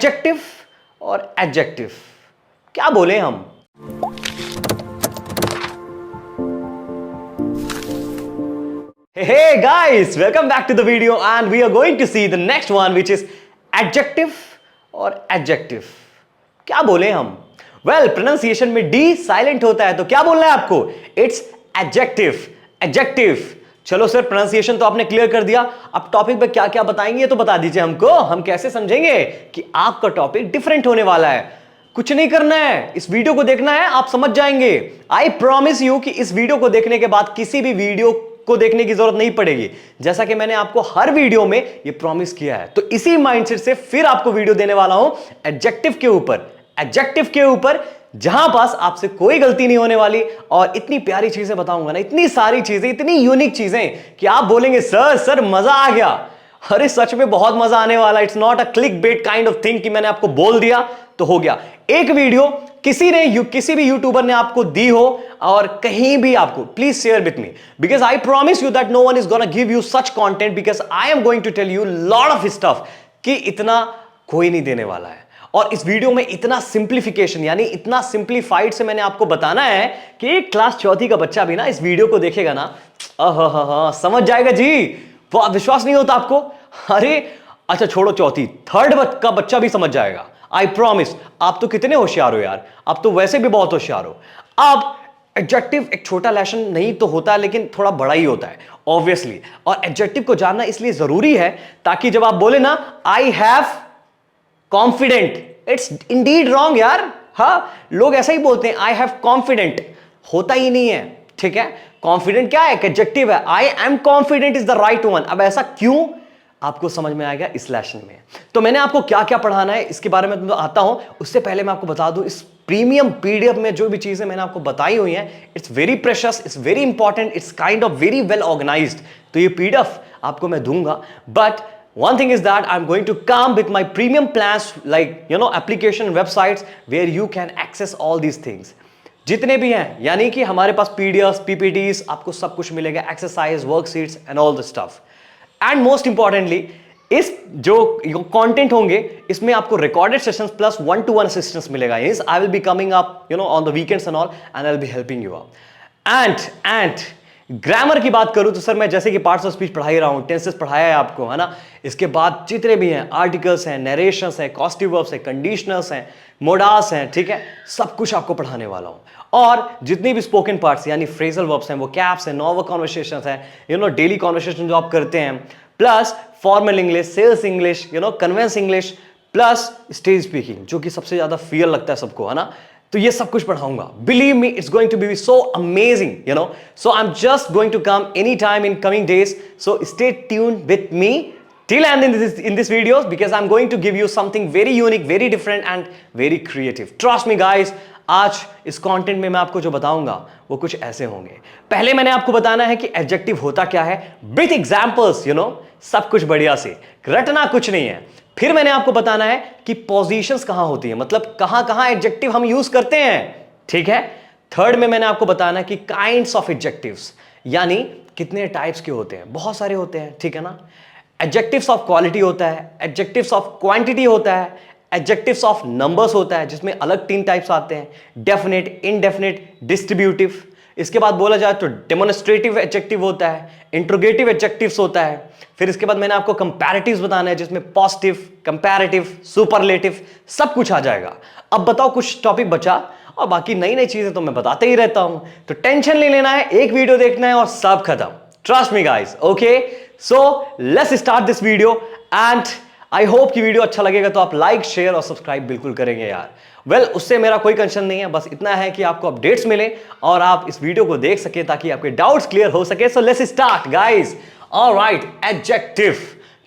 Adjective और adjective क्या बोले हम? Hey guys, welcome back to the video and we are going to see the next one which is adjective और adjective. क्या बोले हम? Well, pronunciation में D silent होता है तो क्या बोलना है आपको? It's adjective. Adjective. चलो सर, pronunciation तो आपने क्लियर कर दिया, अब टॉपिक पे क्या क्या बताएंगे तो बता दीजिए हमको, हम कैसे समझेंगे कि आपका टॉपिक डिफरेंट होने वाला है। कुछ नहीं करना है, इस वीडियो को देखना है, आप समझ जाएंगे। आई प्रॉमिस यू कि इस वीडियो को देखने के बाद किसी भी वीडियो को देखने की जरूरत नहीं पड़ेगी, जैसा कि मैंने आपको हर वीडियो में ये प्रॉमिस किया है। तो इसी माइंडसेट से फिर आपको वीडियो देने वाला हूं एडजेक्टिव के ऊपर, एडजेक्टिव के ऊपर, जहां पास आपसे कोई गलती नहीं होने वाली और इतनी प्यारी चीजें बताऊंगा ना, इतनी सारी चीजें, इतनी यूनिक चीजें कि आप बोलेंगे सर मजा आ गया। अरे सच में बहुत मजा आने वाला। It's not a click bait kind of thing कि मैंने आपको बोल दिया तो हो गया। एक वीडियो किसी भी यूट्यूबर ने आपको दी हो और कहीं भी आपको, please share with me because I promise you that no one is gonna give you such content because I am going to tell you lot of stuff कि इतना कोई नहीं देने वाला है। और इस वीडियो में इतना सिंप्लीफिकेशन, यानी इतना सिंप्लीफाइड से मैंने आपको बताना है कि क्लास चौथी का बच्चा भी ना इस वीडियो को देखेगा ना, समझ जाएगा जी। वो विश्वास नहीं होता आपको? अरे अच्छा छोड़ो, चौथी, थर्ड का बच्चा भी समझ जाएगा, आई प्रॉमिस। आप तो कितने होशियार हो यार, आप तो वैसे भी बहुत होशियार हो। अब एडजेक्टिव एक छोटा लेसन नहीं तो होता है, लेकिन थोड़ा बड़ा ही होता है ऑब्वियसली। और एडजेक्टिव को जानना इसलिए जरूरी है ताकि जब आप बोले ना I have confident, it's Indeed wrong यार। हाँ, लोग ऐसा ही बोलते हैं आई हैव कॉन्फिडेंट, होता ही नहीं है, ठीक है। कॉन्फिडेंट क्या है? एडजेक्टिव है। I am confident is the right one. अब ऐसा क्यों, आपको समझ में आएगा इस लेसन में। तो मैंने आपको क्या क्या पढ़ाना है इसके बारे में तो आता हूं, उससे पहले मैं आपको बता दूं इस प्रीमियम पीडीएफ में जो भी चीजें मैंने आपको बताई हुई हैं, it's very precious, it's very important, it's kind of very well organized. तो ये पीडीएफ आपको मैं दूंगा, but one thing is that I'm going to come with my premium plans, like application websites where you can access all these things जितने भी हैं, यानी कि हमारे पास पीडीएफ, पीपीटीज, आपको सब कुछ मिलेगा, exercise, worksheets and all the stuff. And most importantly इस जो कंटेंट होंगे इसमें आपको recorded sessions plus 1-to-1 assistance मिलेगा। I will be coming up on the weekends and all and I will be helping you up. And grammar की बात करूं तो सर मैं जैसे कि पार्ट्स ऑफ स्पीच पढ़ा ही रहा हूं, टेंसेस पढ़ाया है आपको, है ना। इसके बाद जितने भी हैं आर्टिकल्स हैं, नरेशंस हैं, कॉस्टिव वर्ब्स हैं, कंडीशनर्स हैं, मोडास हैं, ठीक है, सब कुछ आपको पढ़ाने वाला हूं। और जितनी भी स्पोकन पार्ट्स यानी फ्रेजल वर्ब्स हैं, वो कैप्स हैं, नॉर्मल कॉन्वर्सेशंस हैं, डेली कॉन्वर्सेशन जो आप करते हैं, plus formal English, sales English, convince English, plus stage speaking जो कि सबसे ज्यादा फियर लगता है सबको, है ना। तो ये सब कुछ पढ़ाऊंगा। Believe me, it's going to be so amazing, so I am just going to come any time in coming days, so stay tuned with me till end in this videos because I'm going to give you something very unique, very different and very creative. Trust me guys, आज इस content में मैं आपको जो बताऊंगा वो कुछ ऐसे होंगे। पहले मैंने आपको बताना है कि एडजेक्टिव होता क्या है विथ एग्जांपल्स, सब कुछ बढ़िया से, रटना कुछ नहीं है। फिर मैंने आपको बताना है कि पोजीशंस कहां होती है, मतलब कहां कहां एडजेक्टिव हम यूज करते हैं, ठीक है। थर्ड में मैंने आपको बताना है कि काइंड्स ऑफ एडजेक्टिव्स, यानी कितने टाइप्स के होते हैं, बहुत सारे होते हैं, ठीक है ना। एडजेक्टिव्स ऑफ क्वालिटी होता है, एडजेक्टिव्स ऑफ क्वांटिटी होता है, एडजेक्टिव्स ऑफ नंबर्स होता है जिसमें अलग 3 टाइप्स आते हैं, डेफिनेट, इनडेफिनेट, डिस्ट्रीब्यूटिव। इसके बाद बोला जाए तो डेमोन्स्ट्रेटिव एडजेक्टिव होता है, इंट्रोगेटिव एडजेक्टिव्स होता है। फिर इसके बाद मैंने आपको कंपैरेटिव्स बताना है जिसमें पॉजिटिव, कंपैरेटिव, सुपरलेटिव सब कुछ आ जाएगा। अब बताओ कुछ टॉपिक बचा, और बाकी नई नई चीजें तो मैं बताते ही रहता हूं, तो टेंशन नहीं लेना है, एक वीडियो देखना है और सब खत्म। Trust me guys, okay. So let's start this video and I hope कि वीडियो अच्छा लगेगा तो आप लाइक, शेयर और सब्सक्राइब बिल्कुल करेंगे यार। वेल, उससे मेरा कोई कंसर्न नहीं है, बस इतना है कि आपको अपडेट्स मिले और आप इस वीडियो को देख सके ताकि आपके डाउट्स क्लियर हो सके। So let's start guys. Alright, adjective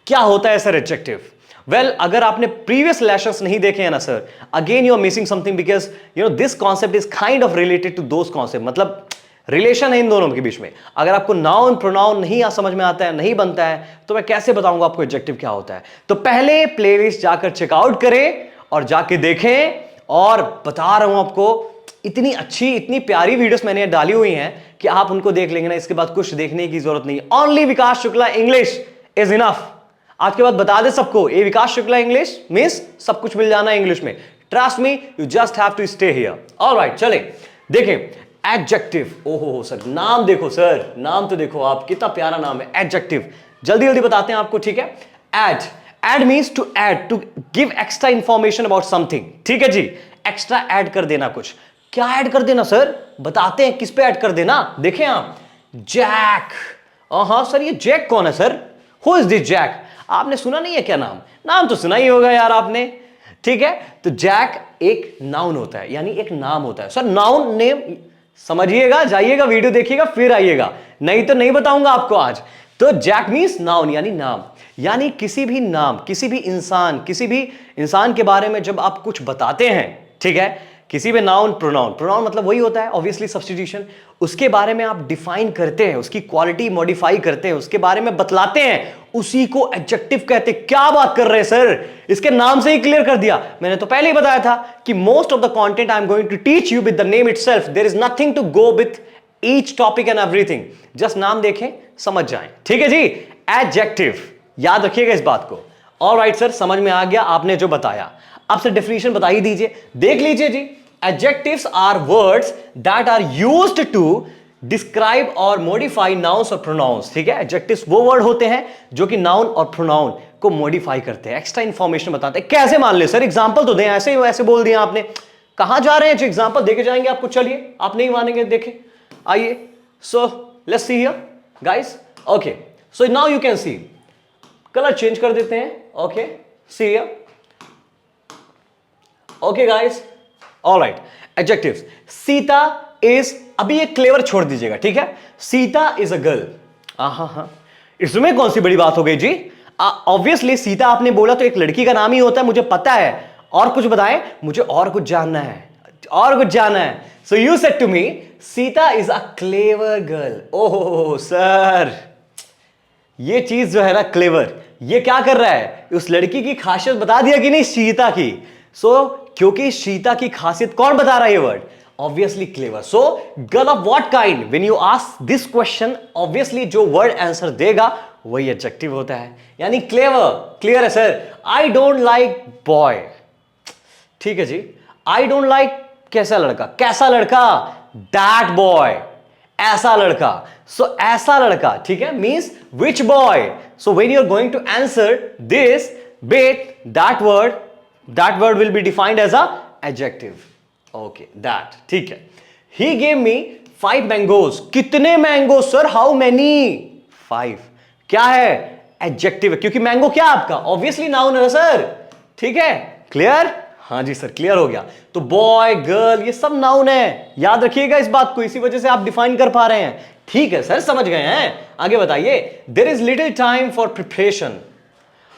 क्या होता है सर? एडजेक्टिव, वेल, अगर आपने प्रीवियस लेसन्स नहीं देखे हैं ना sir, again you are missing something because this concept is kind of related to those concept, मतलब रिलेशन है इन दोनों के बीच में। अगर आपको नाउन प्रोनाउन नहीं समझ में आता है, नहीं बनता है, तो मैं कैसे बताऊंगा आपको एडजेक्टिव क्या होता है। तो पहले प्लेलिस्ट जाकर चेकआउट करें और जाके देखें, और बता रहा हूं आपको इतनी अच्छी, इतनी प्यारी वीडियोस मैंने डाली हुई हैं कि आप उनको देख लेंगे ना, इसके बाद कुछ देखने की जरूरत नहीं। Only Vikas Shukla English is enough. आज के बाद बता दे सबको, a Vikas Shukla English means सब कुछ मिल जाना इंग्लिश में। Trust me, you just have to stay here. Alright, चले देखें एडजेक्टिव। ओहो सर, नाम देखो सर, नाम तो देखो आप, कितना प्यारा नाम है एडजेक्टिव। जल्दी जल्दी बताते हैं आपको, ठीक है। Add, add means to add, to give extra information about something, ठीक है जी। एक्स्ट्रा ऐड कर देना कुछ। क्या ऐड कर देना सर, बताते हैं किस पे ऐड कर देना। देखें आप, जैक। हाँ सर, ये जैक कौन है sir? Who is this Jack? आपने सुना नहीं है क्या नाम? नाम तो सुना ही होगा यार आपने, ठीक है। तो जैक एक नाउन होता है, यानी एक नाम होता है। सर नाउन नेम समझिएगा, जाइएगा वीडियो देखिएगा फिर आइएगा, नहीं तो नहीं बताऊंगा आपको आज। तो जैक मींस नाउन, यानी नाम, यानी किसी भी नाम, किसी भी इंसान के बारे में जब आप कुछ बताते हैं, ठीक है, किसी भी नाउन, प्रोनाउन, प्रोनाउन मतलब वही होता है ऑब्वियसली सब्स्टिट्यूशन, उसके बारे में आप डिफाइन करते हैं, उसकी क्वालिटी मॉडिफाई करते हैं, उसके बारे में बतलाते हैं, उसी को एडजेक्टिव कहते हैं। क्या बात कर रहे हैं सर, इसके नाम से ही क्लियर कर दिया। मैंने तो पहले ही बताया था कि most of the content I am going to teach you with the name itself, there is nothing to go with each topic and everything, just नाम देखें समझ जाएं, ठीक है जी। एडजेक्टिव, याद रखिएगा इस बात को। ऑलराइट सर, समझ में आ गया आपने जो बताया। अब से डेफिनेशन बता ही दीजिए, देख लीजिए जी। Adjectives are words that are used to describe और मॉडिफाई नाउन्स और प्रोनाउंस, ठीक है। एडजेक्टिव्स वो वर्ड होते हैं जो कि नाउन और प्रोनाउन को मॉडिफाई करते हैं, एक्स्ट्रा इंफॉर्मेशन बताते हैं। कैसे मान ले सर, एग्जांपल तो दें, ऐसे बोल दिया आपने, कहां जा रहे हैं जो एग्जांपल देके जाएंगे आपको, चलिए आप नहीं मानेंगे, देखें आइए। So let's see here guys, okay, so now you can see, colour change कर देते हैं, okay, see here, okay guys, alright. Adjectives, Sita is, अभी ये क्लेवर छोड़ दीजिएगा, ठीक है। सीता इज अ गर्ल, हाँ, इसमें कौन सी बड़ी बात हो गई जी? ऑब्वियसली सीता आपने बोला तो एक लड़की का नाम ही होता है, मुझे पता है। और कुछ बताएं, मुझे और कुछ जानना है, और कुछ जानना है। So you said to me Sita is a clever girl. Oh sir, ये चीज जो है ना क्लेवर, ये क्या कर रहा है, उस लड़की की खासियत बता दिया कि नहीं, सीता की। क्योंकि सीता की खासियत कौन बता रहा है ये word? Obviously clever. So girl of what kind, when you ask this question, obviously जो वर्ड आंसर देगा वही एडजेक्टिव होता है, यानी क्लेवर। क्लियर है sir? I don't like boy, ठीक है जी। आई डोंट लाइक कैसा लड़का, दैट बॉय, ऐसा लड़का। सो ऐसा लड़का, ठीक है, means which boy. So when you are going to answer this bit, that word will be defined as a adjective. Okay, that, ठीक है। He gave me 5 mangoes. कितने मैंगो सर? How many? 5. क्या है? एडजेक्टिव है, क्योंकि mango क्या आपका obviously noun है सर, ठीक है। क्लियर? हाँ जी सर, क्लियर हो गया। तो बॉय, गर्ल, ये सब नाउन है, याद रखिएगा इस बात को, इसी वजह से आप डिफाइन कर पा रहे हैं। ठीक है सर, समझ गए हैं। आगे बताइए। There is little time for preparation.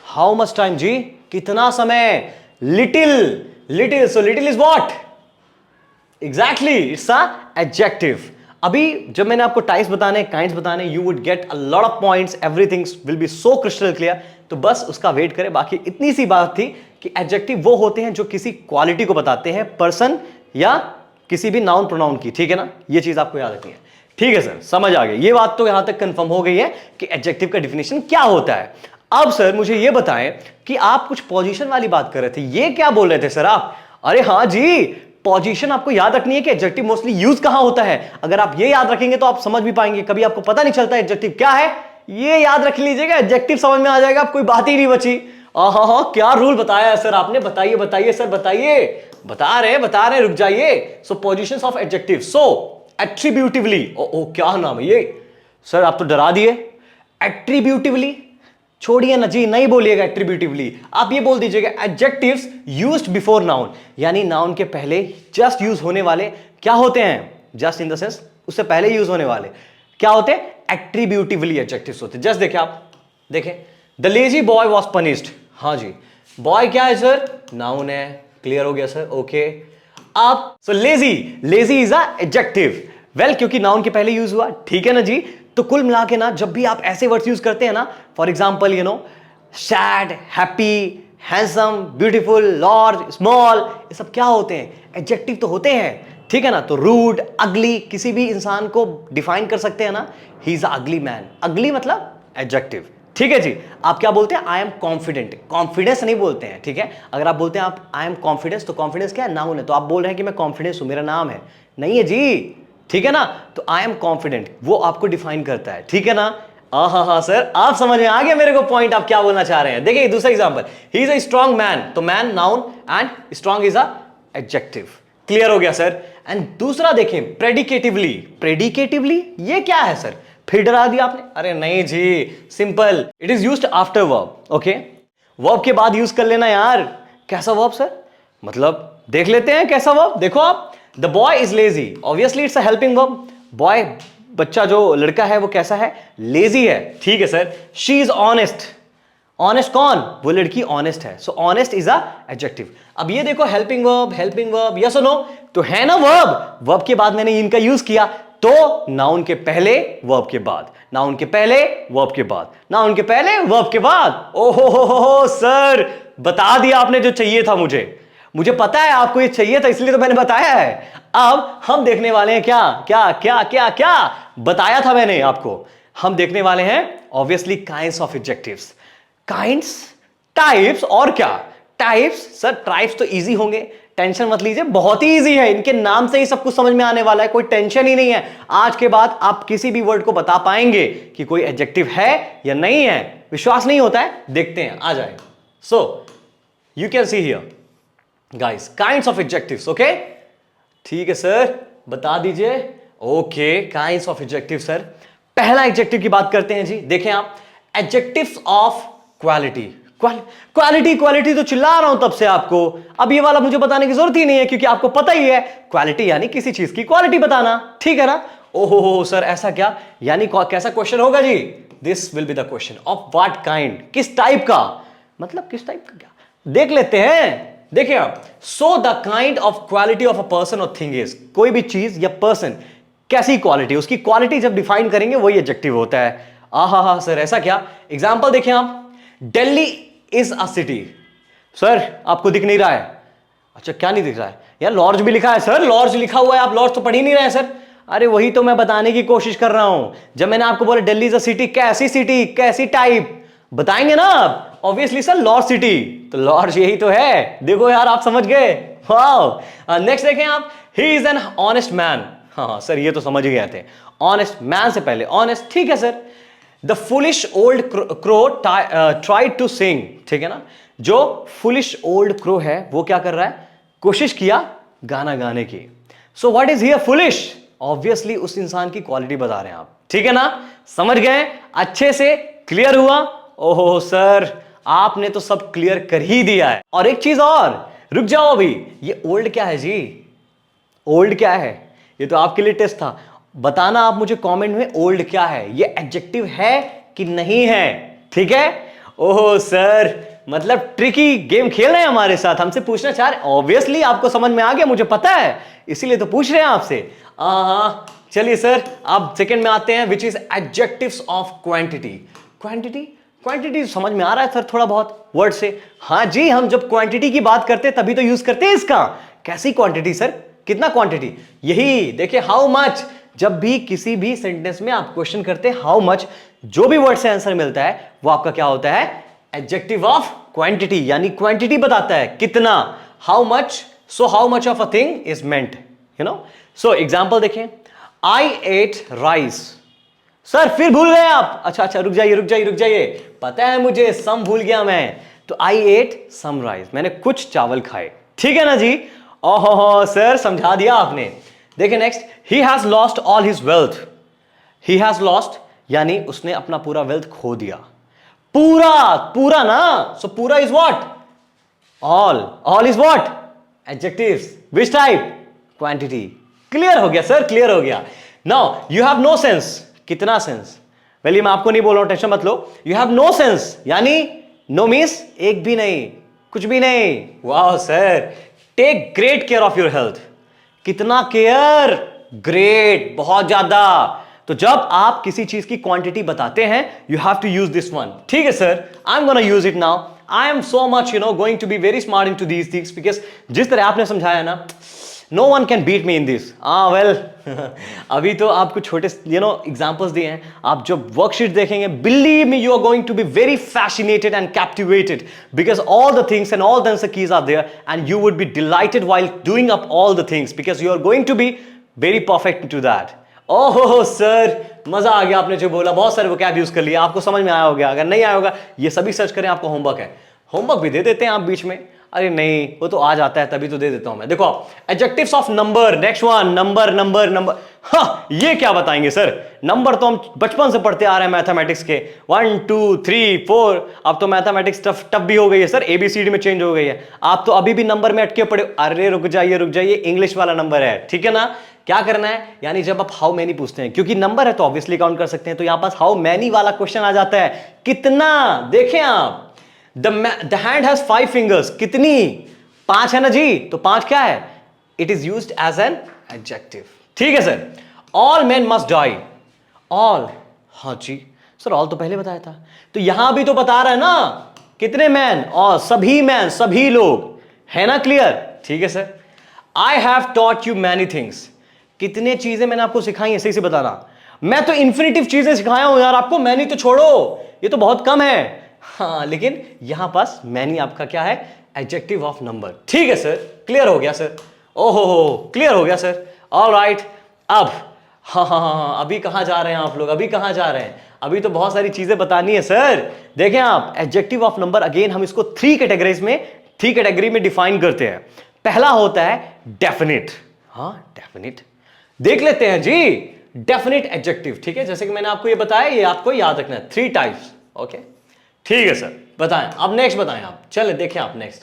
How much time जी? कितना समय? Little, so little is what? Exactly, it's a adjective. अभी जब मैंने आपको टाइप्स बताने, काइंड्स बताने, you would get a lot of points, everything will be so crystal clear. तो बस उसका वेट करें। बाकी इतनी सी बात थी कि एडजेक्टिव वो होते हैं जो किसी क्वालिटी को बताते हैं, पर्सन या किसी भी नाउन प्रोनाउन की, ठीक है ना। ये चीज आपको याद रखनी है, ठीक है सर, समझ आ गई। ये बात तो यहां तक कंफर्म हो गई है कि एडजेक्टिव का डिफिनेशन क्या होता है। अब सर मुझे ये बताएं कि आप कुछ पोजीशन वाली बात कर रहे थे, ये क्या बोल रहे थे सर आप? अरे हाँ जी, पोजीशन आपको याद रखनी है कि एडजेक्टिव मोस्टली यूज कहां होता है। अगर आप ये याद रखेंगे तो आप समझ भी पाएंगे। कभी आपको पता नहीं चलता एडजेक्टिव क्या है, ये याद रख लीजिएगा, एडजेक्टिव समझ में आ जाएगा, कोई बात ही नहीं बची। हाँ, क्या रूल बताया है सर आपने? बताइए सर, बताइए। बता रहे, रुक जाइए। सो positions of adjective. So attributively, क्या नाम है ये सर, आप तो डरा दिए। एट्रीब्यूटिवली छोड़िए ना जी, नहीं बोलिएगा एट्रीब्यूटिवली, आप ये बोल दीजिएगा एडजेक्टिव्स यूज्ड बिफोर नाउन, यानी नाउन के पहले जस्ट यूज होने वाले क्या होते हैं? जस्ट इन द सेंस उससे पहले यूज होने वाले क्या होते हैं? एट्रीब्यूटिवली एडजेक्टिव्स होते हैं। जस्ट देखें आप, देखें, the lazy boy was punished. हाँ जी, बॉय क्या है सर? नाउन है। क्लियर हो गया सर? ओके। अब so lazy is a adjective. Well, क्योंकि नाउन के पहले यूज हुआ, ठीक है ना जी। तो कुल मिला के ना, जब भी आप ऐसे वर्ड्स यूज करते हैं ना, for example sad, happy, handsome, beautiful, large, small, ये सब क्या होते हैं? एडजेक्टिव तो होते हैं, ठीक है ना। तो रूड, अगली, किसी भी इंसान को डिफाइन कर सकते हैं ना, ही इज अ अगली मैन। अगली मतलब एडजेक्टिव, ठीक है जी। आप क्या बोलते हैं? I am confident. कॉन्फिडेंस नहीं बोलते हैं, ठीक है। अगर आप बोलते हैं आप आई एम कॉन्फिडेंस, तो कॉन्फिडेंस क्या है? नाउन है। तो आप बोल रहे हैं कि मैं कॉन्फिडेंस हूं, मेरा नाम है, नहीं है जी, ठीक है ना। तो आई एम कॉन्फिडेंट वो आपको डिफाइन करता है, ठीक है ना। हाँ सर, आप समझ में आ गया मेरे को पॉइंट, आप क्या बोलना चाह रहे हैं। देखिए दूसरा example, he is a strong man, तो man noun and strong is a adjective. Clear हो गया सर। एंड दूसरा देखें, प्रेडिकेटिवली। प्रेडिकेटिवली ये क्या है सर? फिर डरा दिया आपने। अरे नहीं जी, simple, it is used after verb. Okay, verb के बाद यूज कर लेना यार। कैसा वर्ब सर? मतलब देख लेते हैं कैसा वर्ब। देखो आप, the boy is lazy, obviously it's a helping verb. Boy बच्चा जो लड़का है वो कैसा है? लेजी है, ठीक है sir. She is honest. Honest कौन? वो लड़की ऑनेस्ट है, so honest is a adjective. अब ये देखो, हेल्पिंग वर्ब, यस और नो, तो है ना वर्ब। वर्ब के बाद मैंने इनका यूज किया, तो नाउन के पहले वर्ब के बाद, नाउन के पहले वर्ब के बाद, नाउन के पहले वर्ब के बाद। ओहो हो सर, बता दिया आपने जो चाहिए था मुझे पता है आपको ये चाहिए था, इसलिए तो मैंने बताया है। अब हम देखने वाले हैं क्या क्या क्या क्या क्या बताया था मैंने आपको। हम देखने वाले हैं obviously kinds of adjectives. Kinds, types और क्या? टाइप्स सर, टाइप्स तो इजी होंगे, टेंशन मत लीजिए, बहुत ही इजी है। इनके नाम से ही सब कुछ समझ में आने वाला है, कोई टेंशन ही नहीं है। आज के बाद आप किसी भी वर्ड को बता पाएंगे कि कोई एडजेक्टिव है या नहीं है। विश्वास नहीं होता है? देखते हैं, आ जाए। So you can see here guys, kinds of adjectives. Okay, ठीक है सर, बता दीजिए। Okay, kinds of adjective sir, पहला एडजेक्टिव की बात करते हैं जी। देखें आप, एडजेक्टिव्स ऑफ क्वालिटी। क्वालिटी तो चिल्ला रहा हूं तब से आपको, अब ये वाला मुझे बताने की जरूरत ही नहीं है, क्योंकि आपको पता ही है क्वालिटी यानी किसी चीज की क्वालिटी बताना, ठीक है ना। ओहो सर, ऐसा क्या? यानी कैसा क्वेश्चन होगा जी? This will be the question of what kind, किस टाइप का, मतलब किस टाइप का क्या, देख लेते हैं। देखिए आप, so the kind of quality of a person or thing is, कोई भी चीज या पर्सन कैसी क्वालिटी, उसकी क्वालिटी जब डिफाइन करेंगे वही एडजेक्टिव होता है। आहा सर, ऐसा क्या? एग्जांपल देखें आप, Delhi is a city. Sir आपको दिख नहीं रहा है? अच्छा, क्या नहीं दिख रहा है यार? लॉर्ज भी लिखा है सर, लॉर्ज लिखा हुआ है, आप लॉर्ज तो पढ़ ही नहीं रहे हैं सर। अरे वही तो मैं बताने की कोशिश कर रहा हूं। जब मैंने आपको बोला दिल्ली इज अ सिटी, कैसी सिटी, कैसी टाइप बताएंगे ना आप? ऑब्वियसली सर, लॉर्ज सिटी, तो लॉर्ज यही तो है। देखो यार, आप समझ गए। वाओ। नेक्स्ट देखें आप, he is an honest man. हाँ सर, ये तो समझ ही गए थे। ऑनेस्ट मैन से पहले ऑनेस्ट, ठीक है sir. The foolish old crow tried to sing, ठीक है ना। जो फुलिश ओल्ड क्रो है वो क्या कर रहा है? कोशिश किया गाना गाने की। So what is here foolish? Obviously उस इंसान की क्वालिटी बता रहे हैं आप, ठीक है ना। समझ गए? अच्छे से क्लियर हुआ? ओहो सर, आपने तो सब क्लियर कर ही दिया है। और एक चीज और, रुक जाओ अभी, ये ओल्ड क्या है जी? ओल्ड क्या है? ये तो आपके लिए टेस्ट था। बताना आप मुझे कमेंट में, ओल्ड क्या है? ये एडजेक्टिव है कि नहीं है, ठीक है। ओहो सर, मतलब ट्रिकी गेम खेल रहे हैं हमारे साथ, हमसे पूछना चाह रहे हैं। ऑब्वियसली आपको समझ में आ गया, मुझे पता है, इसीलिए तो पूछ रहे हैं आपसे। हाँ, चलिए सर, अब सेकंड में आते हैं, which is adjectives of quantity. Quantity समझ में आ रहा है सर थोड़ा बहुत वर्ड से? हाँ जी, हम जब क्वांटिटी की बात करते हैं तभी तो यूज करते हैं इसका। कैसी क्वांटिटी सर? कितना क्वांटिटी? यही देखिए, हाउ मच। जब भी किसी भी सेंटेंस में आप क्वेश्चन करते हैं हाउ मच, जो भी वर्ड से आंसर मिलता है वो आपका क्या होता है? एडजेक्टिव ऑफ क्वांटिटी, यानी क्वांटिटी बताता है कितना, how much. So how much of a thing is meant, you know. So example देखें, आई एट राइस। सर फिर भूल गए आप? अच्छा, रुक जाइए, पता है मुझे, सम भूल गया मैं। तो आई एट सम राइस, मैंने कुछ चावल खाए, ठीक है ना जी। ओहो सर, समझा दिया आपने। देखिए next, he has lost all his wealth. He has lost यानी उसने अपना पूरा वेल्थ खो दिया। पूरा ना, सो पूरा is what? All is what? Adjectives, which type? Quantity. Clear हो गया सर, क्लियर हो गया। Now you have no sense. कितना सेंस? वेल, मैं आपको नहीं बोल रहा हूं, टेंशन मत लो। यू हैव नो सेंस यानी नो मीन्स एक भी नहीं, कुछ भी नहीं। वाह sir, take great care of your health. कितना केयर? ग्रेट, बहुत ज्यादा। तो जब आप किसी चीज की क्वांटिटी बताते हैं, you have to use this one, ठीक है sir. I am gonna use it now. I am so much going to be very smart into these things, because जिस तरह आपने समझाया ना, no one can beat me in this. Well अभी तो आपको छोटे एग्जांपल्स दिए हैं। आप जब वर्कशीट देखेंगे, believe me, you are going to be very fascinated and captivated because all the things and all the answer keys are there and you would be delighted while doing up all the things because you are going to be very perfect to that. ओहो sir, मजा आ गया आपने जो बोला, बहुत सारे vocab use कर लिया, आपको समझ में आया होगा। अगर नहीं आया होगा ये सभी सर्च करें, आपको होमवर्क है। होमवर्क भी दे देते हैं आप बीच में, अरे नहीं वो तो आ जाता है तभी तो दे देता हूं मैं। देखो आप adjectives of number, next one, number number number. हाँ ये क्या बताएंगे सर, नंबर तो हम बचपन से पढ़ते आ रहे हैं मैथमेटिक्स के, 1 2 3 4। अब तो मैथमेटिक्स टफ भी हो गई है सर, एबीसीडी में चेंज हो गई है। आप तो अभी भी नंबर में अटके पड़े। अरे रुक जाइए, इंग्लिश वाला नंबर है, ठीक है ना। क्या करना है, यानी जब आप हाउ मैनी पूछते हैं, क्योंकि नंबर है तो ऑब्वियसली काउंट कर सकते हैं, तो यहां पास हाउ मैनी वाला क्वेश्चन आ जाता है। कितना, देखें आप, द हैंड हैज 5 फिंगर्स, कितनी, 5 है ना जी, तो 5 क्या है, it is used as an adjective. ठीक है sir. All man must die, all, हाँ जी सर ऑल तो पहले बताया था, तो यहां भी तो बता रहा है ना कितने मैन, और सभी मैन, सभी लोग, है ना क्लियर। ठीक है sir. I have taught you many things, कितने चीजें मैंने आपको सिखाई है, सही से बताना। मैं तो इन्फिनिटिव चीजें सिखाया हूं यार आपको, मैनी तो छोड़ो, ये तो बहुत कम है। हाँ लेकिन यहां पास मैनी आपका क्या है, एडजेक्टिव ऑफ नंबर। ठीक है सर, क्लियर हो गया सर। ओहो हो, क्लियर हो गया सर। ऑलराइट, अब हाँ, अभी कहां जा रहे हैं आप लोग, अभी कहां जा रहे हैं, अभी तो बहुत सारी चीजें बतानी है सर। देखें आप, एडजेक्टिव ऑफ नंबर अगेन हम इसको 3 कैटेगरी में डिफाइन करते हैं। पहला होता है डेफिनिट, हाँ डेफिनिट, देख लेते हैं जी, डेफिनिट एडजेक्टिव। ठीक है, जैसे कि मैंने आपको ये बताया, ये आपको याद रखना है, 3 टाइप्स। ओके ठीक है सर, बताएं अब नेक्स्ट, बताएं आप, चले देखें आप next.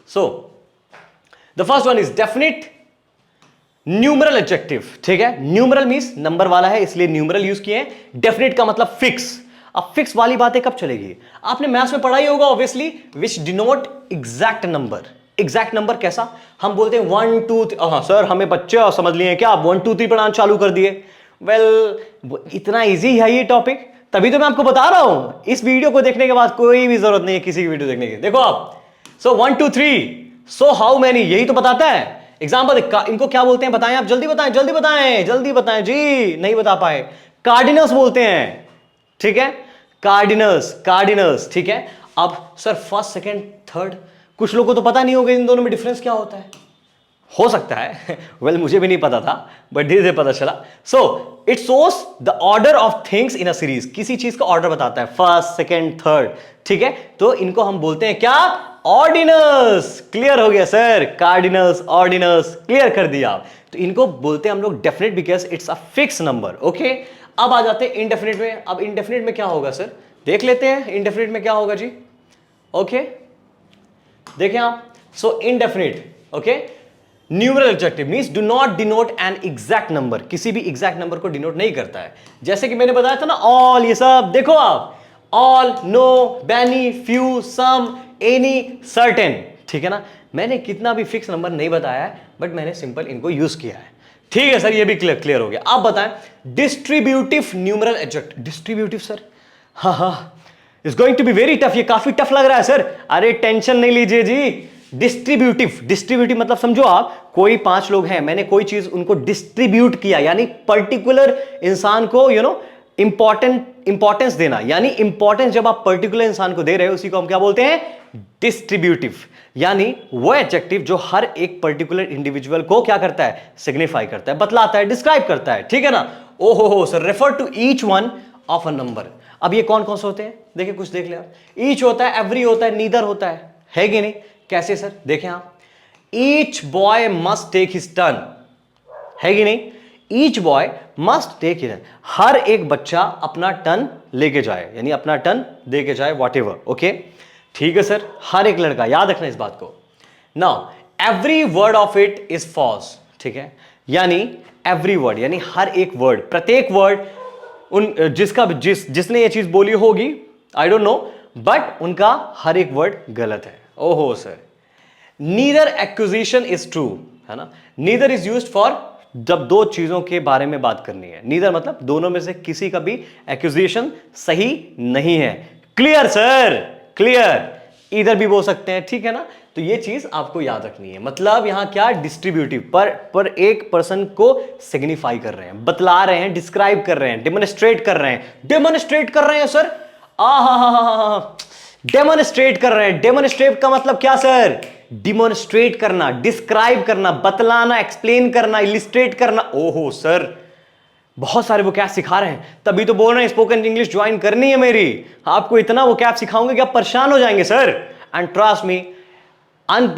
So the first one is definite numeral adjective. ठीक है, न्यूमरल मींस नंबर वाला है इसलिए न्यूमरल यूज किए हैं। डेफिनिट का मतलब फिक्स। अब फिक्स वाली बातें कब चलेगी, आपने मैथ्स में पढ़ा ही होगा obviously, which denote exact number. Exact number कैसा, हम बोलते हैं 1 2 3, हाँ सर हमें बच्चे समझ लिए क्या, आप 1 2 3 पढ़ाना चालू कर दिए। वेल इतना इजी है ये टॉपिक, तभी तो मैं आपको बता रहा हूं। इस वीडियो को देखने के बाद कोई भी जरूरत नहीं है किसी की वीडियो देखने की। देखो आप, सो 1 2 3, सो हाउ मैनी, यही तो बताता है। एग्जाम्पल, इनको क्या बोलते हैं बताएं आप, जल्दी बताएं जल्दी बताएं जल्दी बताएं जी, नहीं बता पाए। कार्डिनल्स बोलते हैं। ठीक है, कार्डिनल्स। ठीक है, अब सर फर्स्ट सेकंड थर्ड, कुछ लोगों को तो पता नहीं होगा इन दोनों में डिफरेंस क्या होता है, हो सकता है वेल मुझे भी नहीं पता था बट धीरे धीरे पता चला। So it shows the order of things in a series, किसी चीज का ऑर्डर बताता है, फर्स्ट सेकंड थर्ड। ठीक है, तो इनको हम बोलते हैं क्या, ऑर्डिनल्स। क्लियर हो गया सर, कार्डिनल्स ऑर्डिनल्स, क्लियर कर दिया आप। तो इनको बोलते हैं हम लोग definite because it's a fix number. Okay, अब आ जाते हैं इनडेफिनेट में। अब इनडेफिनेट में क्या होगा सर, देख लेते हैं इनडेफिनेट में क्या होगा जी। ओके देखें आप, so indefinite, okay, numeral adjective means do not denote an exact number, किसी भी एग्जैक्ट नंबर को डिनोट नहीं करता है। जैसे कि मैंने बताया था ना ऑल, ये सब देखो आप, ऑल, नो, मैनी, फ्यू, सम, एनी, सर्टेन। ठीक है ना, मैंने कितना भी फिक्स नंबर नहीं बताया है बट मैंने सिंपल इनको यूज किया है। ठीक है सर, ये भी क्लियर हो गया। आप बताएं distributive numeral adjective. Distributive sir, हाँ it's going to be very tough, ये काफी टफ लग रहा है सर। अरे टेंशन नहीं लीजिए जी। डिस्ट्रीब्यूटिव मतलब समझो आप, कोई 5 लोग हैं, मैंने कोई चीज उनको डिस्ट्रीब्यूट किया, यानी पर्टिकुलर इंसान को इंपॉर्टेंस देना, यानी इंपॉर्टेंस जब आप पर्टिकुलर इंसान को दे रहे हो उसी को हम क्या बोलते हैं, डिस्ट्रीब्यूटिव। यानी वो एडजेक्टिव जो हर एक पर्टिकुलर इंडिविजुअल को क्या करता है, सिग्निफाई करता है, बतलाता है, डिस्क्राइब करता है। ठीक है ना। ओहो sir, refer to each one of a number. अब ये कौन कौन से होते हैं, देखिए कुछ देख ले आप। ईच होता है, एवरी होता है, नीदर होता है कि नहीं। कैसे सर, देखें आप, each boy must take his turn, है कि नहीं। Each boy must take his turn, हर एक बच्चा अपना टर्न लेके जाए, यानी अपना टर्न दे के जाए, वॉट एवर। ओके ठीक है सर, हर एक लड़का, याद रखना इस बात को। Now every word of it is false. ठीक है, यानी एवरी वर्ड, यानी हर एक वर्ड, प्रत्येक वर्ड, उन जिसने ये चीज बोली होगी, आई डोंट नो, बट उनका हर एक वर्ड गलत है। ओहो sir, neither acquisition is true, है ना। नीदर इज यूज्ड फॉर जब 2 चीजों के बारे में बात करनी है। नीदर मतलब दोनों में से किसी का भी एक्विजिशन सही नहीं है। Clear sir, clear. इधर भी बोल सकते हैं, ठीक है ना। तो तो ये चीज आपको याद रखनी है। मतलब यहां क्या डिस्ट्रीब्यूटिव पर एक पर्सन को सिग्निफाई कर रहे हैं, बतला रहे हैं, डिस्क्राइब कर रहे हैं, डेमोन्स्ट्रेट कर रहे हैं। डेमोन्स्ट्रेट कर रहे हैं सर, डेमोन्स्ट्रेट कर रहे हैं। डेमोन्स्ट्रेट का मतलब क्या सर? डिमोन्स्ट्रेट करना, डिस्क्राइब करना, बतलाना, एक्सप्लेन करना, इलिस्ट्रेट करना। ओहो सर, बहुत सारे वो कैप सिखा रहे हैं, तभी तो बोल रहे हैं स्पोकन इंग्लिश ज्वाइन करनी है मेरी। आपको इतना वो कैप सिखाऊंगे कि आप परेशान हो जाएंगे sir. And trust me,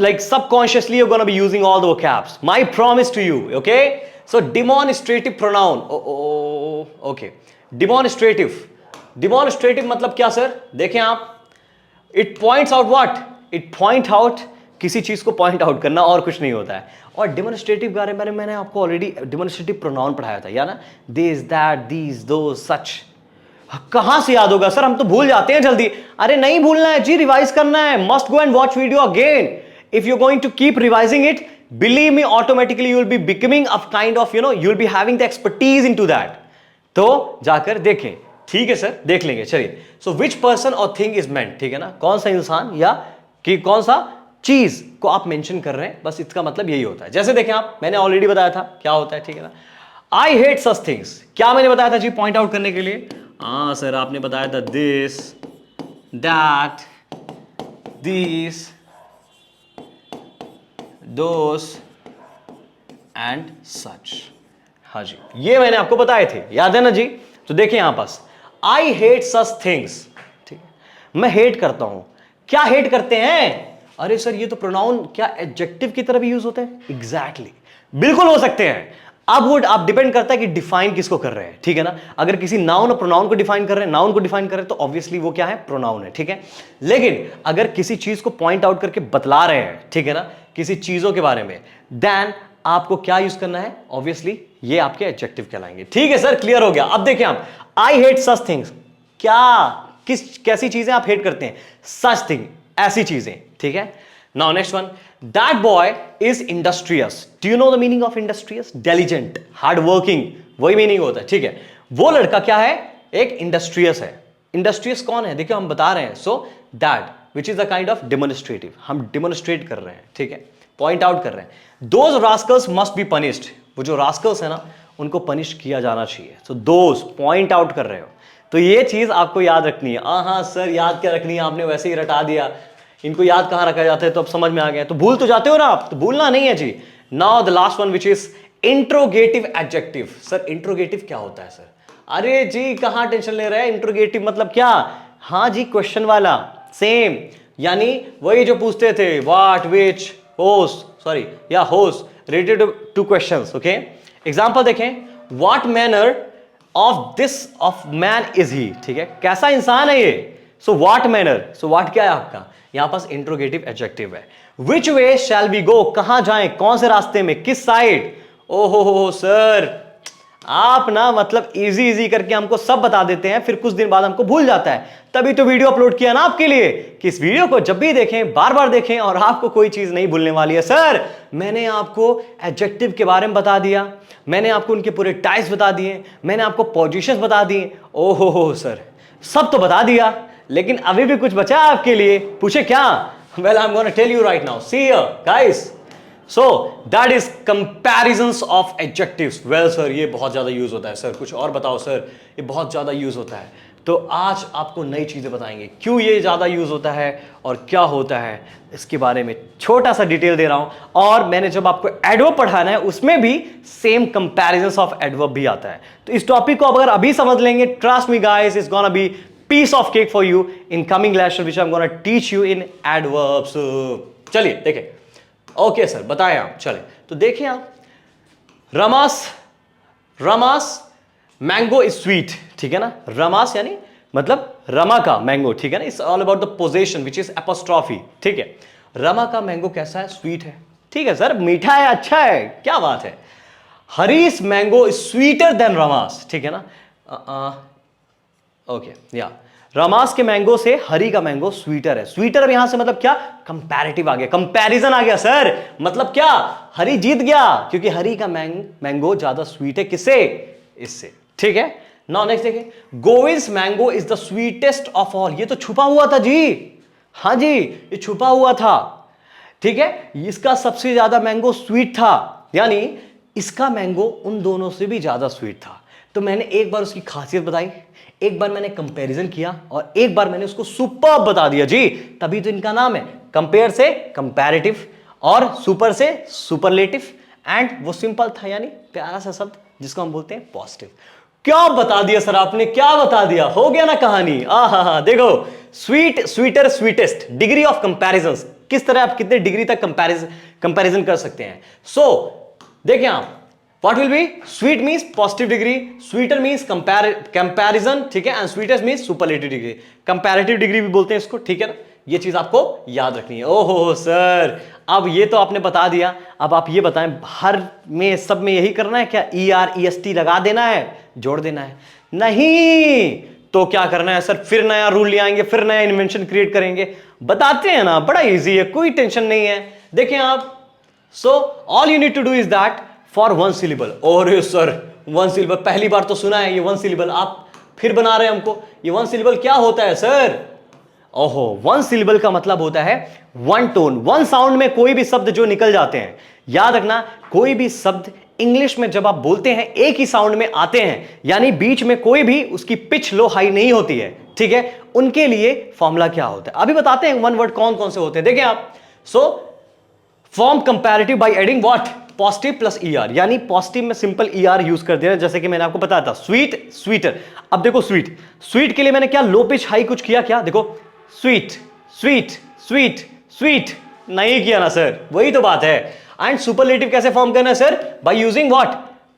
like subconsciously you're going to be using all the vocabs. My promise to you, okay? So demonstrative pronoun. Okay. Demonstrative मतलब क्या सर? देखें आप, it points out what? It point out किसी चीज को point out करना, और कुछ नहीं होता है। और डेमोन्स्ट्रेटिव बारे में मैंने आपको ऑलरेडी डेमोन्स्ट्रेटिव प्रोनाउन पढ़ाया था, या ना? दिस, दैट, दीज, दो, सच। कहां से याद होगा सर, हम तो भूल जाते हैं जल्दी। अरे नहीं भूलना है जी, रिवाइज करना है। Must go and watch video again. If you going to keep revising it, believe me, automatically you will be becoming a kind of you will be having the expertise into that. तो जाकर देखें, ठीक है sir, देख लेंगे। चलिए, so which person or thing is meant, ठीक है ना? कौन सा इंसान या कि कौन सा चीज को आप मेंशन कर रहे हैं, बस इसका मतलब यही होता है। जैसे देखें आप, मैंने ऑलरेडी बताया था क्या होता है, ठीक है ना? I hate such things. क्या मैंने बताया था जी पॉइंट आउट करने के लिए? हाँ सर, आपने बताया था this, that, this, those and such. हाँ जी, ये मैंने आपको बताए थे, याद है ना जी? तो देखिए यहां पास, आई हेट सच थिंग्स, ठीक है? मैं हेट करता हूं। क्या हेट करते हैं? अरे सर, ये तो प्रोनाउन क्या एडजेक्टिव की तरह भी यूज होते हैं? एग्जैक्टली, बिल्कुल हो सकते हैं। अब वो आप डिपेंड करता है कि डिफाइन किसको कर रहे हैं, ठीक है ना? अगर किसी नाउन और प्रोनाउन को डिफाइन कर रहे हैं, नाउन को डिफाइन कर रहे हैं, तो ऑब्वियसली वो क्या है? प्रोनाउन है, ठीक है? लेकिन अगर किसी चीज को पॉइंट आउट करके बतला रहे हैं, ठीक है ना, किसी चीजों के बारे में, देन आपको क्या यूज करना है? ऑब्वियसली ये आपके एडजेक्टिव कहलाएंगे। ठीक है सर, क्लियर हो गया। अब देखिए आप, आई हेट सच थिंग्स। कैसी चीजें आप हेट करते हैं? सच थिंग, ऐसी चीजें, ठीक है? Now next one, that boy is industrious. Do you know the meaning of industrious? Diligent, hard working, वही मीनिंग होता है, ठीक है? वो लड़का क्या है? एक इंडस्ट्रियस है। इंडस्ट्रियस कौन है? देखिए हम बता रहे हैं, so that which is a kind of demonstrative, हम डेमोन्स्ट्रेट कर रहे हैं, ठीक है? पॉइंट आउट कर रहे हैं। Those Rascals must be punished. वो जो रास्कल्स है ना, उनको पनिश किया जाना चाहिए। सो दोज, पॉइंट आउट कर रहे हो, तो ये चीज आपको याद रखनी है। हाँ सर, याद क्या रखनी है? आपने वैसे ही रटा दिया, इनको याद कहां रखा जाता है, तो अब समझ में आ गया। तो भूल तो जाते हो ना आप, तो भूलना नहीं है जी। Now the last one which is interrogative adjective. Sir interrogative क्या होता है सर? अरे जी कहां टेंशन ले रहे हैं? इंट्रोगेटिव मतलब क्या? हाँ जी, क्वेश्चन वाला, सेम, यानी वही जो पूछते थे, व्हाट, विच, होस, सॉरी या whose, related to questions, okay? Example देखें, what manner of this of man is he, ठीक है? कैसा इंसान है ये? So what manner, so what क्या है आपका? यहां पास इंट्रोगेटिव एडजेक्टिव है। विच वे शैल वी गो, कहां जाएं, कौन से रास्ते में, किस साइड? ओहो सर, आप ना मतलब इजी करके हमको सब बता देते हैं, फिर कुछ दिन बाद हमको भूल जाता है। तभी तो वीडियो अपलोड किया ना आपके लिए, कि इस वीडियो को जब भी देखें, बार बार देखें, और आपको कोई चीज नहीं भूलने वाली है। सर मैंने आपको एडजेक्टिव के बारे में बता दिया, मैंने आपको उनके पूरे टाइप्स बता दिए, मैंने आपको पोजीशंस बता दिए। ओहो सर, सब तो बता दिया, लेकिन अभी भी कुछ बचा आपके लिए। पूछे क्या? Well I am gonna tell you right now, see here guys. So that is comparisons of adjectives. Well sir, ये बहुत ज्यादा यूज होता है। सर कुछ और बताओ सर, ये बहुत ज्यादा यूज होता है। तो आज आपको नई चीजें बताएंगे, क्यों ये ज्यादा यूज होता है और क्या होता है, इसके बारे में छोटा सा डिटेल दे रहा हूं। और मैंने जब आपको एडवर्ब पढ़ाना है, उसमें भी सेम कंपैरिजंस ऑफ एडवर्ब भी आता है। तो इस टॉपिक को अगर अभी समझ लेंगे, trust me guys, it's gonna be piece of cake for you in coming lesson which I'm going to teach you in adverbs. चलिए देखें। ओके सर, बताएं आप। चले तो देखें आप, रमास मैंगो इज स्वीट, ठीक है ना? रमास यानी मतलब रमा का मैंगो, ठीक है ना? It's all about the possession which is apostrophe, ठीक है? रमा का मैंगो कैसा है? स्वीट है, ठीक है सर, मीठा है, अच्छा है, क्या बात है। हरीस मैंगो इज स्वीटर देन रमास, ठीक है ना? ओके, या रमास के मैंगो से हरी का मैंगो स्वीटर है। स्वीटर अब यहां से मतलब क्या? कंपैरेटिव आ गया, कंपैरिजन आ गया सर। मतलब क्या? हरी जीत गया, क्योंकि हरी का मैंगो ज्यादा स्वीट है, किससे? इससे, ठीक है? नाउ नेक्स्ट देखिए, गोविंस mango is the sweetest of all. ये तो छुपा हुआ था जी, हाँ जी, ये छुपा हुआ था। ठीक है, इसका सबसे ज्यादा मैंगो स्वीट था, यानी इसका मैंगो उन दोनों से भी ज्यादा स्वीट था। तो मैंने एक बार उसकी खासियत बताई, एक बार मैंने कंपैरिजन किया और एक बार मैंने उसको सुपर्ब बता दिया जी। तभी तो इनका नाम है, कंपेयर से कंपैरेटिव और सुपर से सुपरलेटिव, एंड वो सिंपल था, यानी प्यारा सा शब्द जिसको हम बोलते हैं पॉजिटिव। क्या बता दिया सर आपने, क्या बता दिया, हो गया ना कहानी। हा, देखो, sweet, sweeter, sweetest, degree of comparison, किस तरह आप कितने डिग्री तक कंपैरिजन कर सकते हैं। सो देखिए आप, what will be, sweet means positive degree, sweeter means comparison, ठीक है, and sweetest means superlative degree, comparative degree भी बोलते हैं इसको, ठीक है ना। ये चीज आपको याद रखनी है। ओहो सर, अब ये तो आपने बता दिया, अब आप ये बताएं, हर में सब में यही करना है क्या, ER EST लगा देना है, जोड़ देना है? नहीं, तो क्या करना है सर, फिर नया रूल ले आएंगे, फिर नया इन्वेंशन क्रिएट करेंगे। बताते हैं ना, बड़ा इजी है, कोई टेंशन नहीं है। देखें आप, so all you need to do is that for one syllable. और सर वन सिलेबल पहली बार तो सुना है, ये वन सिलेबल आप फिर बना रहे हैं हमको। ये वन सिलेबल क्या होता है सर? ओहो, वन सिलेबल का मतलब होता है वन टोन, वन साउंड में कोई भी शब्द जो निकल जाते हैं। याद रखना, कोई भी शब्द इंग्लिश में जब आप बोलते हैं एक ही साउंड में आते हैं, यानी बीच में कोई भी उसकी पिच लो हाई नहीं होती है, ठीक है, उनके लिए फॉर्मूला क्या होता है अभी बताते हैं। वन वर्ड कौन कौन से होते हैं देखें आप। So form comparative by adding what, positive plus ER, यानी पॉजिटिव में सिंपल ER यूज कर देना, जैसे कि मैंने आपको बताया था, स्वीट, स्वीटर। अब देखो स्वीट, स्वीट के लिए मैंने क्या लो पिच हाई कुछ किया क्या? देखो स्वीट, स्वीट, स्वीट, स्वीट, नहीं किया ना सर, वही तो बात है। एंड सुपरलेटिव कैसे फॉर्म करना है sir? By using what,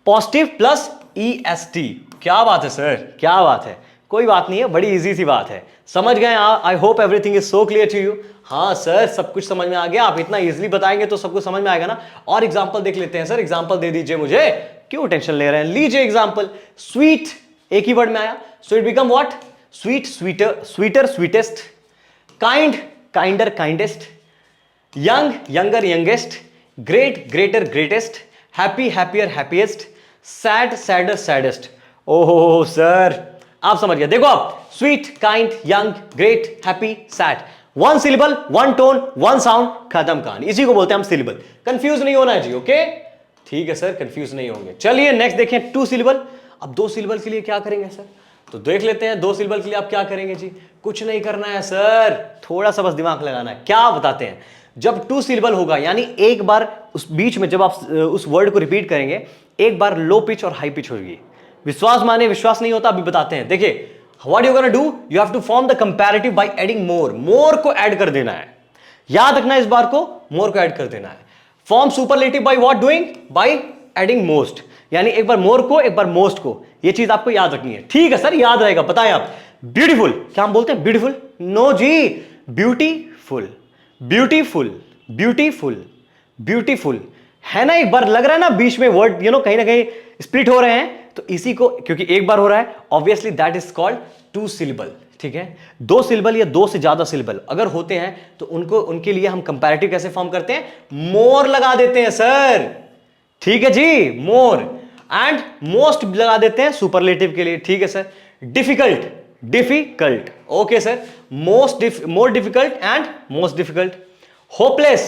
positive plus EST। क्या बात है सर, क्या बात है, कोई बात नहीं है, बड़ी इजी सी बात है, समझ गए? I hope everything is so clear to you. हाँ सर, सब कुछ समझ में आ गया, आप इतना इजीली बताएंगे तो सब कुछ समझ में आएगा ना। और एग्जांपल देख लेते हैं सर, एग्जांपल दे दीजिए मुझे, क्यों टेंशन ले रहे हैं, लीजिए एग्जांपल। स्वीट एक ही वर्ड में आया, so it become what, sweet, sweeter, sweeter, sweetest, kind, kinder, kindest, young, younger, youngest, great, greater, greatest, happy, happier, happiest, sad, sadder, saddest. ओहो सर, आप समझ गए। देखो आप, sweet, kind, young, great, happy, sad, one syllable, one tone, one sound, खत्म कहानी, इसी को बोलते हैं हम सिलेबल। कंफ्यूज नहीं होना है जी, ओके, ठीक है सर, कंफ्यूज नहीं होंगे। चलिए नेक्स्ट देखें, टू सिलेबल। अब दो सिलेबल के लिए क्या करेंगे सर? तो देख लेते हैं, दो सिलेबल के लिए आप क्या करेंगे जी? कुछ नहीं करना है सर, थोड़ा सा बस दिमाग लगाना है। क्या बताते हैं, जब टू सिलेबल होगा, यानी एक बार उस बीच में जब आप उस वर्ड को रिपीट करेंगे, एक बार लो पिच और हाई पिच होगी। विश्वास माने, विश्वास नहीं होता, अभी बताते हैं। देखिए, what you gonna do, you have to form the comparative by adding more. More को ऐड कर देना है, याद रखना इस बार को, मोर को ऐड कर देना है। Form superlative by what doing, by adding most, यानी एक बार मोर को, एक बार मोस्ट को, ये चीज आपको याद रखनी है। ठीक है सर, याद रहेगा, बताएं आप। ब्यूटीफुल, क्या हम बोलते हैं ब्यूटीफुल? नो जी, ब्यूटीफुल, ब्यूटीफुल, ब्यूटीफुल, ब्यूटीफुल, है ना। एक बार लग रहा है ना बीच में वर्ड कहीं ना कहीं स्प्लिट हो रहे हैं, तो इसी को, क्योंकि एक बार हो रहा है, obviously that is called two syllable, ठीक है। दो सिलेबल या दो से ज्यादा सिलेबल अगर होते हैं तो उनके लिए हम कंपैरेटिव कैसे फॉर्म करते हैं? मोर लगा देते हैं सर, ठीक है जी, मोर। एंड मोस्ट लगा देते हैं सुपरलेटिव के लिए, ठीक है sir. Difficult, difficult, okay sir, more difficult and most difficult. Hopeless,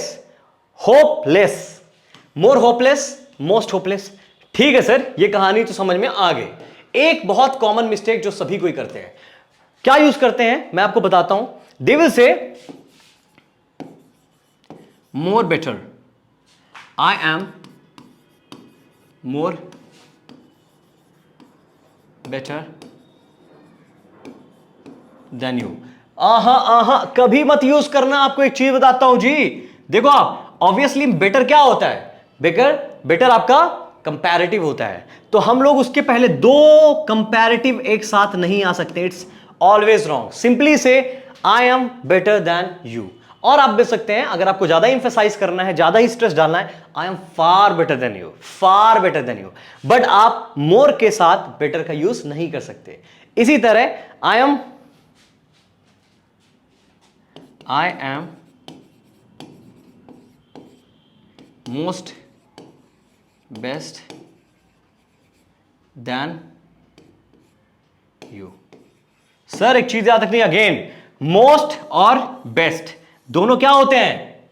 hopeless, more hopeless, most hopeless, ठीक है सर। ये कहानी तो समझ में आ गई। एक बहुत कॉमन मिस्टेक जो सभी कोई करते हैं, क्या यूज करते हैं मैं आपको बताता हूं। They will say more better, I am more better than you. आहा, कभी मत यूज करना। आपको एक चीज बताता हूं जी, देखो आप, ऑब्वियसली बेटर क्या होता है? बेटर आपका कंपैरेटिव होता है, तो हम लोग उसके पहले दो कंपैरेटिव एक साथ नहीं आ सकते, इट्स ऑलवेज रॉन्ग। सिंपली से I am better than you. और आप देख सकते हैं, अगर आपको ज्यादा इंफेसाइज करना है, ज्यादा ही स्ट्रेस डालना है, I am far better than you, far better than you. But आप मोर के साथ बेटर का यूज नहीं कर सकते। इसी तरह I am most best then you. Sir एक चीज याद रखनी, अगेन मोस्ट और बेस्ट दोनों क्या होते हैं?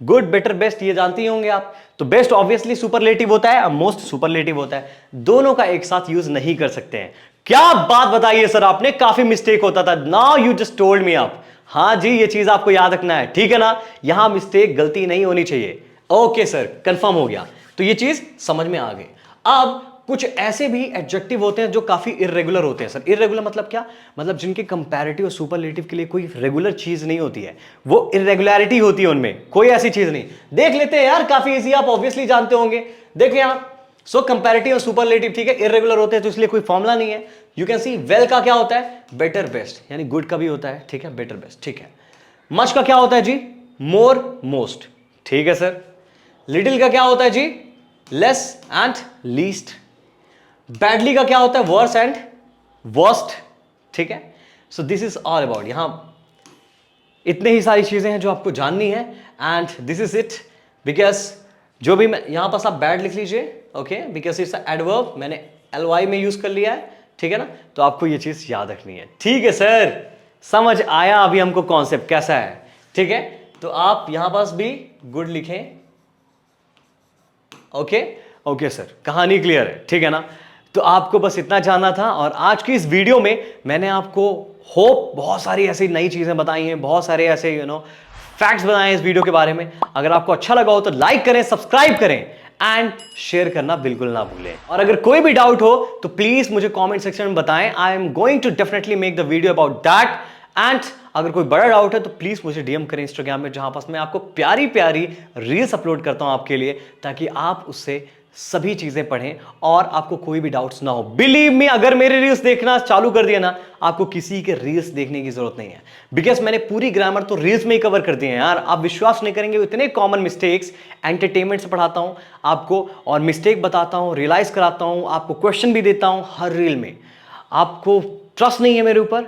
गुड, बेटर, बेस्ट ये जानते ही होंगे आप। तो बेस्ट ऑब्वियसली सुपरलेटिव होता है, मोस्ट सुपरलेटिव होता है। दोनों का एक साथ यूज नहीं कर सकते हैं। क्या बात बताइए सर आपने, काफी मिस्टेक होता था। Now you just told me आप। हाँ जी, ये चीज आपको याद रखना है, ठीक है ना। यहां मिस्टेक, गलती नहीं होनी चाहिए। ओके सर, कंफर्म हो गया। तो ये चीज समझ में आ गई। अब कुछ ऐसे भी एडजेक्टिव होते हैं जो काफी इर्रेगुलर होते हैं सर। इर्रेगुलर मतलब क्या? मतलब जिनके कंपैरेटिव और सुपरलेटिव के लिए कोई रेगुलर चीज नहीं होती है, वो इर्रेगुलरिटी होती है उनमें, कोई ऐसी चीज नहीं। देख लेते हैं यार, काफी इजी, आप ऑब्वियसली जानते होंगे। देखिए आप, सो कंपैरेटिव और सुपरलेटिव, ठीक है, इर्रेगुलर होते हैं तो इसलिए कोई फॉर्मूला नहीं है। यू कैन सी वेल का क्या होता है? बेटर बेस्ट, यानी गुड का भी होता है, ठीक है, बेटर बेस्ट, ठीक है। मच का क्या होता है जी? मोर मोस्ट, ठीक है सर। लिटिल का क्या होता है जी? Less and least. बैडली का क्या होता है? वर्स एंड वर्स्ट, ठीक है। So this is all about, यहां इतने ही सारी चीजें हैं जो आपको जाननी है, and this is it. Because जो भी मैं यहां पास आप बैड लिख लीजिए, ओके, बिकॉज इट्स एडवर्ब, मैंने ly में यूज कर लिया है, ठीक है ना। तो आपको ये चीज याद रखनी है, ठीक है सर। समझ आया अभी हमको कॉन्सेप्ट कैसा है, ठीक है। तो आप यहां पास भी गुड लिखें, ओके ओके सर, कहानी क्लियर है, ठीक है ना। तो आपको बस इतना जानना था, और आज की इस वीडियो में मैंने आपको होप बहुत सारी ऐसी नई चीजें बताई हैं, बहुत सारे ऐसे फैक्ट्स बताए हैं इस वीडियो के बारे में। अगर आपको अच्छा लगा हो तो लाइक करें, सब्सक्राइब करें एंड शेयर करना बिल्कुल ना भूलें। और अगर कोई भी डाउट हो तो प्लीज मुझे कमेंट सेक्शन में बताएं। I am going to definitely make the video about that. And अगर कोई बड़ा डाउट है तो प्लीज मुझे डीएम करें इंस्टाग्राम में, जहां पास मैं आपको प्यारी प्यारी रील्स अपलोड करता हूं आपके लिए, ताकि आप उससे सभी चीजें पढ़ें और आपको कोई भी डाउट्स ना हो। बिलीव मी, अगर मेरे रील्स देखना चालू कर दिया ना, आपको किसी के रील्स देखने की जरूरत नहीं है, बिकॉज मैंने पूरी ग्रामर तो रील्स में ही कवर कर दिए हैं यार। आप विश्वास नहीं करेंगे, इतने कॉमन मिस्टेक्स एंटरटेनमेंट से पढ़ाता हूं आपको, और मिस्टेक बताता हूं, रियलाइज कराता हूं, आपको क्वेश्चन भी देता हूं हर रील में। आपको ट्रस्ट नहीं है मेरे ऊपर,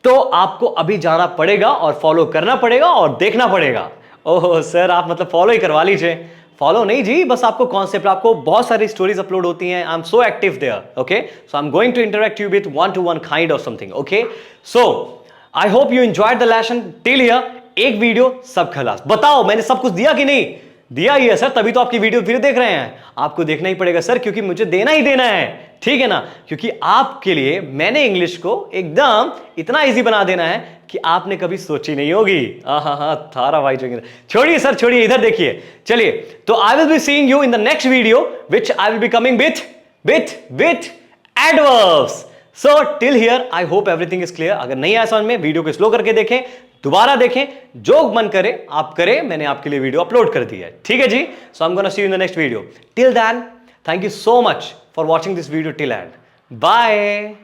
तो आपको अभी जाना पड़ेगा और फॉलो करना पड़ेगा और देखना पड़ेगा। ओह सर, आप मतलब फॉलो ही करवा लीजिए। फॉलो नहीं जी, बस आपको कॉन्सेप्ट, आपको बहुत सारी स्टोरीज अपलोड होती हैं। I am so active there, okay. So I am going to interact you with 1-to-1 kind of something, okay. So I hope you enjoyed the lesson till here. एक video सब खलास। बताओ मैंने सब कुछ दिया कि नहीं? दिया ही है सर, तभी तो आपकी वीडियो फिर देख रहे हैं। आपको देखना ही पड़ेगा सर, क्योंकि मुझे देना ही देना है, ठीक है ना। क्योंकि आपके लिए मैंने इंग्लिश को एकदम इतना इजी बना देना है कि आपने कभी सोची नहीं होगी। हाँ, थारा भाई छोड़िए सर, छोड़िए, इधर देखिए। चलिए, तो I will be seeing you in the next video which I will be coming with adverbs. So till here I hope everything is clear. अगर नहीं आया समझ में, वीडियो को स्लो करके देखें, दोबारा देखें, जो मन करे आप करें। मैंने आपके लिए वीडियो अपलोड कर दी है, ठीक है जी। So I am gonna see you in the next video. Till then, thank you so much for watching this video till end. Bye.